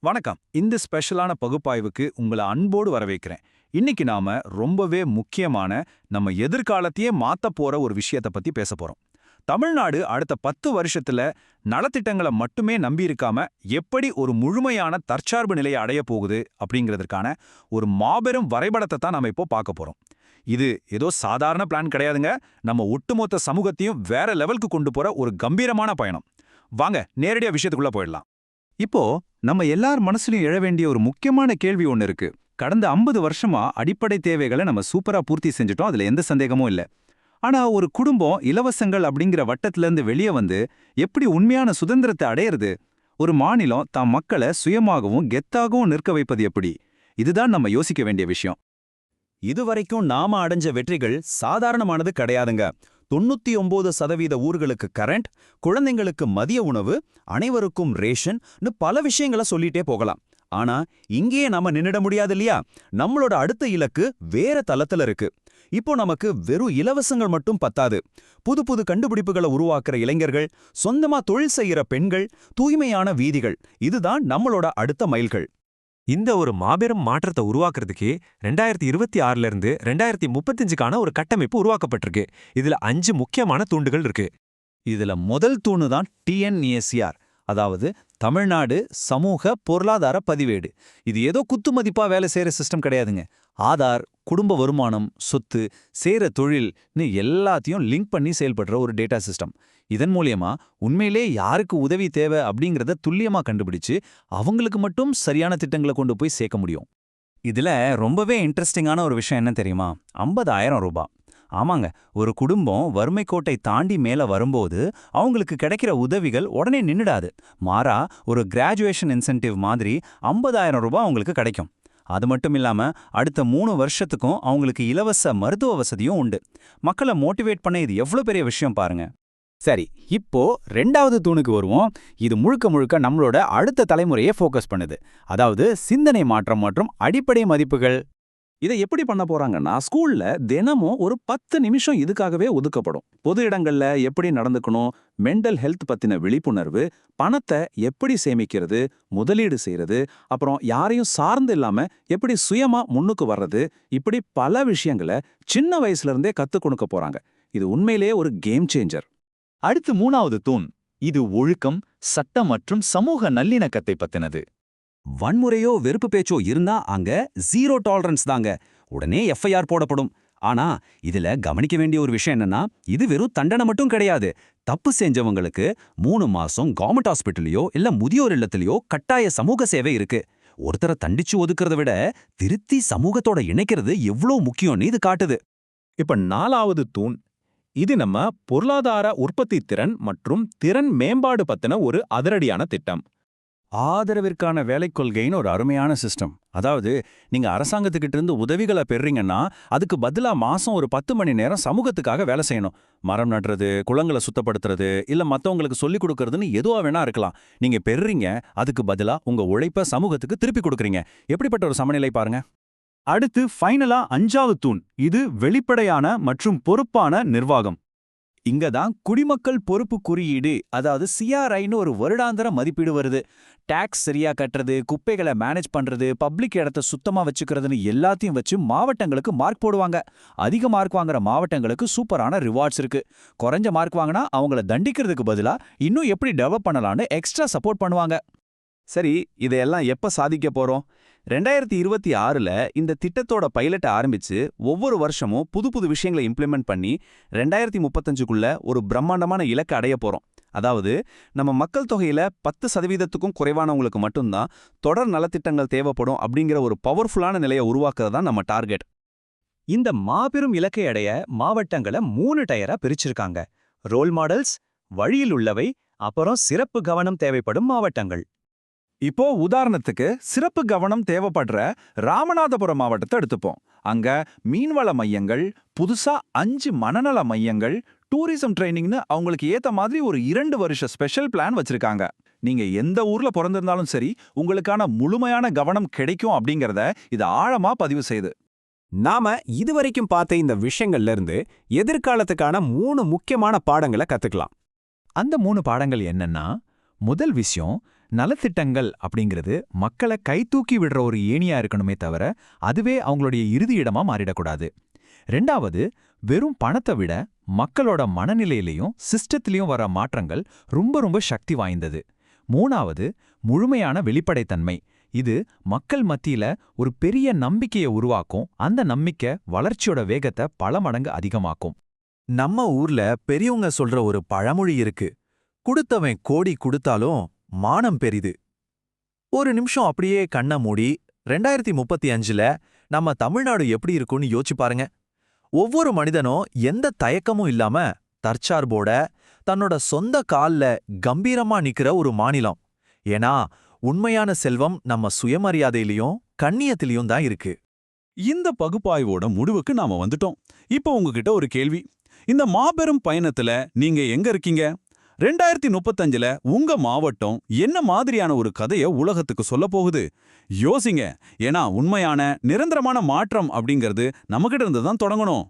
வணக்கம். இந்த ஸ்பெஷலான பகுப்பாய்வுக்கு உங்களை அன்போடு வரவேற்கிறேன். இன்னைக்கு நாம ரொம்பவே முக்கியமான நம்ம எதிர்காலத்தையே மாத்த போற ஒரு விஷயத்தை பத்தி பேச போறோம். தமிழ்நாடு அடுத்த 10 வருஷத்துல நலத்திட்டங்களை மட்டுமே நம்பி இருக்காம எப்படி ஒரு முழுமையான தற்சார்பு நிலையை அடைய போகுது அப்படிங்கிறதுக்கான ஒரு மாபெரும் வரைபடத்தை தான் நாம இப்போ பார்க்க போறோம். இது ஏதோ சாதாரண பிளான் கிடையாதுங்க. நம்ம ஒட்டுமொத்த சமூகத்தையும் வேற லெவலுக்கு கொண்டு போற ஒரு கம்பீரமான பயணம். வாங்க நேரடியா விஷயத்துக்குள்ள போயிடலாம். இப்போ நம்ம எல்லார் மனசுலயும் எழ வேண்டிய ஒரு முக்கியமான கேள்வி ஒன்று இருக்கு. கடந்த 50 வருஷமா அடிப்படை தேவைகளை நம்ம சூப்பரா பூர்த்தி செஞ்சுட்டோம், அதுல எந்த சந்தேகமும் இல்ல. ஆனா ஒரு குடும்பம் இலவசங்கள் அப்படிங்கிற வட்டத்துல இருந்து வெளியே வந்து எப்படி உண்மையான சுதந்திரத்தை அடையிறது? ஒரு மாநிலம் தம் மக்களை சுயமாகவும் கெத்தாகவும் நிற்க வைப்பது எப்படி? இதுதான் நம்ம யோசிக்க வேண்டிய விஷயம். இதுவரைக்கும் நாம அடைஞ்ச வெற்றிகள் சாதாரணமானது கிடையாதுங்க. 99% ஊர்களுக்கு கரண்ட், குழந்தைங்களுக்கு மதிய உணவு, அனைவருக்கும் ரேஷன் பல விஷயங்களை சொல்லிட்டே போகலாம். ஆனா இங்கேயே நாம நின்னுட முடியாது இல்லையா? நம்மளோட அடுத்த இலக்கு வேற தளத்துல இருக்கு. இப்போ நமக்கு வெறும் இலவசங்கள் மட்டும் பத்தாது. புது புது கண்டுபிடிப்புகளை உருவாக்குற இளைஞர்கள், சொந்தமா தொழில் செய்யற பெண்கள், தூய்மையான வீதிகள், இதுதான் நம்மளோட அடுத்த மைல்கள். இந்த ஒரு மாபெரும் மாற்றத்தை உருவாக்குறதுக்கே 2026ல இருந்து 2035க்கான ஒரு கட்டமைப்பு உருவாக்கப்பட்டிருக்கு. இதுல 5 முக்கியமான தூண்டுகள் இருக்கு. இதுல முதல் தூணு தான் டிஎன்ஏசிஆர், அதாவது தமிழ்நாடு சமூக பொருளாதார பதிவேடு. இது ஏதோ குத்துமதிப்பா வேலை செய்யற சிஸ்டம் கிடையாதுங்க. ஆதார், குடும்ப வருமானம், சொத்து, சேர தொழில்னு எல்லாத்தையும் லிங்க் பண்ணி செயல்படுற ஒரு டேட்டா சிஸ்டம். இதன் மூலியமா உண்மையிலே யாருக்கு உதவி தேவை அப்படிங்கிறத துல்லியமா கண்டுபிடிச்சு அவங்களுக்கு மட்டும் சரியான திட்டங்களை கொண்டு போய் சேர்க்க முடியும். இதுல ரொம்பவே இன்ட்ரெஸ்டிங்கான ஒரு விஷயம் என்ன தெரியுமா? 50,000 ரூபாய். ஆமாங்க, ஒரு குடும்பம் வறுமை கோட்டை தாண்டி மேல வரும்போது அவங்களுக்கு கிடைக்கிற உதவிகள் உடனே நின்னுடாது. மாறா ஒரு கிராஜுவேஷன் இன்சென்டிவ் மாதிரி 50,000 ரூபாய் அவங்களுக்கு கிடைக்கும். அது மட்டும் இல்லாம அடுத்த 3 வருஷத்துக்கும் அவங்களுக்கு இலவச மருத்துவ வசதியும் உண்டு. மக்களை மோட்டிவேட் பண்ண இது எவ்வளவு பெரிய விஷயம் பாருங்க. சரி, இப்போ 2வது தூணுக்கு வருவோம். இது முழுக்க முழுக்க நம்மளோட அடுத்த தலைமுறையை ஃபோக்கஸ் பண்ணுது. அதாவது சிந்தனை மாற்றம் மற்றும் அடிப்படை மதிப்புகள். இதை எப்படி பண்ண போறாங்கன்னா, ஸ்கூல்ல தினமும் ஒரு 10 நிமிஷம் இதுக்காகவே ஒதுக்கப்படும். பொது இடங்கள்ல எப்படி நடந்துக்கணும், மென்டல் ஹெல்த் பத்தின விழிப்புணர்வு, பணத்தை எப்படி சேமிக்கிறது, முதலீடு செய்யறது, அப்புறம் யாரையும் சார்ந்து இல்லாம எப்படி சுயமா முன்னுக்கு வர்றது, இப்படி பல விஷயங்களை சின்ன வயசுல இருந்தே கத்துக் கொடுக்க போறாங்க. இது உண்மையிலேயே ஒரு கேம் சேஞ்சர். அடுத்து 3வது தூண். இது ஒழுக்கம், சட்டம் மற்றும் சமூக நல்லிணக்கத்தை பத்தினது. வன்முறையோ வெறுப்பு பேச்சோ இருந்தா அங்க 0 டாலரன்ஸ் தாங்க. உடனே எஃப்ஐஆர் போடப்படும். ஆனா இதுல கவனிக்க வேண்டிய ஒரு விஷயம் என்னன்னா, இது வெறும் தண்டனை மட்டும் கிடையாது. தப்பு செஞ்சவங்களுக்கு 3 மாசம் கவர்மெண்ட் ஹாஸ்பிட்டலையோ இல்ல முதியோர் இல்லத்திலயோ கட்டாய சமூக சேவை இருக்கு. ஒருத்தரை தண்டிச்சு ஒதுக்குறத விட திருத்தி சமூகத்தோட இணைக்கிறது எவ்வளவு முக்கியம்னு இது காட்டுது. இப்ப 4வது தூண். இது நம்ம பொருளாதார உற்பத்தி திறன் மற்றும் திறன் மேம்பாடு பத்தின ஒரு அதிரடியான திட்டம். ஆதரவிற்கான வேலை கொள்கைன்னு ஒரு அருமையான சிஸ்டம். அதாவது நீங்க அரசாங்கத்துக்கிட்ட இருந்து உதவிகளை பெறீங்கன்னா அதுக்கு பதிலா மாசம் ஒரு 10 மணி நேரம் சமூகத்துக்காக வேலை செய்யணும். மரம் நடுறது, குளங்களை சுத்தப்படுத்துறது, இல்ல மத்தவங்களுக்கு சொல்லிக் கொடுக்கறதுன்னு எதுவா வேணா இருக்கலாம். நீங்க பெறுறீங்க, அதுக்கு பதிலா உங்க உழைப்ப சமூகத்துக்கு திருப்பி கொடுக்குறீங்க. எப்படிப்பட்ட ஒரு சமநிலை பாருங்க. அடுத்து ஃபைனலா 5வது தூண். இது வெளிப்படையான மற்றும் பொறுப்பான நிர்வாகம். இங்க தான் குடிமக்கள் பொறுப்பு குறியீடு, அதாவது சிஆர்ஐன்னு ஒரு வருடாந்திர மதிப்பீடு வருது. டாக்ஸ் சரியா கட்டுறது, குப்பைகளை மேனேஜ் பண்றது, பப்ளிக் இடத்த சுத்தமா வச்சுக்கிறதுன்னு எல்லாத்தையும் வச்சு மாவட்டங்களுக்கு மார்க் போடுவாங்க. அதிக மார்க் வாங்குற மாவட்டங்களுக்கு சூப்பரான ரிவார்ட்ஸ் இருக்கு. குறைஞ்ச மார்க் வாங்கினா அவங்கள தண்டிக்கிறதுக்கு பதிலா இன்னும் எப்படி டெவலப் பண்ணலான்னு எக்ஸ்ட்ரா சப்போர்ட் பண்ணுவாங்க. சரி, இதையெல்லாம் எப்ப சாதிக்க போறோம்? 2026ல இந்த திட்டத்தோட பைலட்டை ஆரம்பிச்சு ஒவ்வொரு வருஷமும் புது புது விஷயங்களை இம்ப்ளிமெண்ட் பண்ணி 2035க்குள்ள ஒரு பிரம்மாண்டமான இலக்கை அடைய போறோம். அதாவது நம்ம மக்கள் தொகையில 10%க்கும் குறைவானவங்களுக்கு மட்டும்தான் தொடர் நலத்திட்டங்கள் தேவைப்படும் அப்படிங்கிற ஒரு பவர்ஃபுல்லான நிலையை உருவாக்குறது தான் நம்ம டார்கெட். இந்த மாபெரும் இலக்கை அடைய மாவட்டங்களை 3 டயரா பிரிச்சிருக்காங்க. ரோல் மாடல்ஸ், வழியில் உள்ளவை, அப்புறம் சிறப்பு கவனம் தேவைப்படும் மாவட்டங்கள். இப்போ உதாரணத்துக்கு சிறப்பு கவனம் தேவைப்படுற ராமநாதபுரம் மாவட்டத்தை எடுத்துப்போம். அங்க மீன்வள மையங்கள், புதுசா 5 மனநல மையங்கள், டூரிசம் ட்ரைனிங்னு அவங்களுக்கு ஏத்த மாதிரி ஒரு 2 வருஷ ஸ்பெஷல் பிளான் வச்சிருக்காங்க. நீங்க எந்த ஊர்ல பிறந்திருந்தாலும் சரி, உங்களுக்கான முழுமையான கவனம் கிடைக்கும் அப்படிங்கறத இது ஆழமா பதிவு செய்யுது. நாம இதுவரைக்கும் பார்த்த இந்த விஷயங்கள்ல இருந்து எதிர்காலத்துக்கான 3 முக்கியமான பாடங்களை கத்துக்கலாம். அந்த 3 பாடங்கள் என்னன்னா, முதல் விஷயம், நலத்திட்டங்கள் அப்படிங்கிறது மக்களை கைதூக்கி விடுற ஒரு ஏணியா இருக்கணுமே தவிர அதுவே அவங்களுடைய இறுதி இடமா மாறிடக்கூடாது. ரெண்டாவது, வெறும் பணத்தை விட மக்களோட மனநிலையிலையும் சிஸ்டத்திலையும் வர மாற்றங்கள் ரொம்ப ரொம்ப சக்தி வாய்ந்தது. மூணாவது, முழுமையான வெளிப்படைத்தன்மை. இது மக்கள் மத்தியில ஒரு பெரிய நம்பிக்கையை உருவாக்கும். அந்த நம்பிக்கை வளர்ச்சியோட வேகத்தை பல மடங்கு அதிகமாக்கும். நம்ம ஊர்ல பெரியவங்க சொல்ற ஒரு பழமொழி இருக்கு, குடுத்தவன் கோடி குடுத்தாலும் மானம் பெரிது. ஒரு நிமிஷம் அப்படியே கண்ண மூடி 2035ல நம்ம தமிழ்நாடு எப்படி இருக்கும்னு யோசிச்சு பாருங்க. ஒவ்வொரு மனிதனும் எந்த தயக்கமும் இல்லாம தற்சார்போட தன்னோட சொந்த கால்ல கம்பீரமா நிக்கிற ஒரு மாநிலம். ஏன்னா உண்மையான செல்வம் நம்ம சுயமரியாதையிலையும் கண்ணியத்திலையும் தான் இருக்கு. இந்த பகுப்பாய்வோட முடிவுக்கு நாம வந்துட்டோம். இப்போ உங்ககிட்ட ஒரு கேள்வி. இந்த மாபெரும் பயணத்துல நீங்க எங்க இருக்கீங்க? 2035ல உங்க மாவட்டம் என்ன மாதிரியான ஒரு கதைய உலகத்துக்கு சொல்ல போகுது? யோசிங்க. ஏன்னா உண்மையான நிரந்தரமான மாற்றம் அப்படிங்கிறது நம்மகிட்ட இருந்து தான் தொடங்கணும்.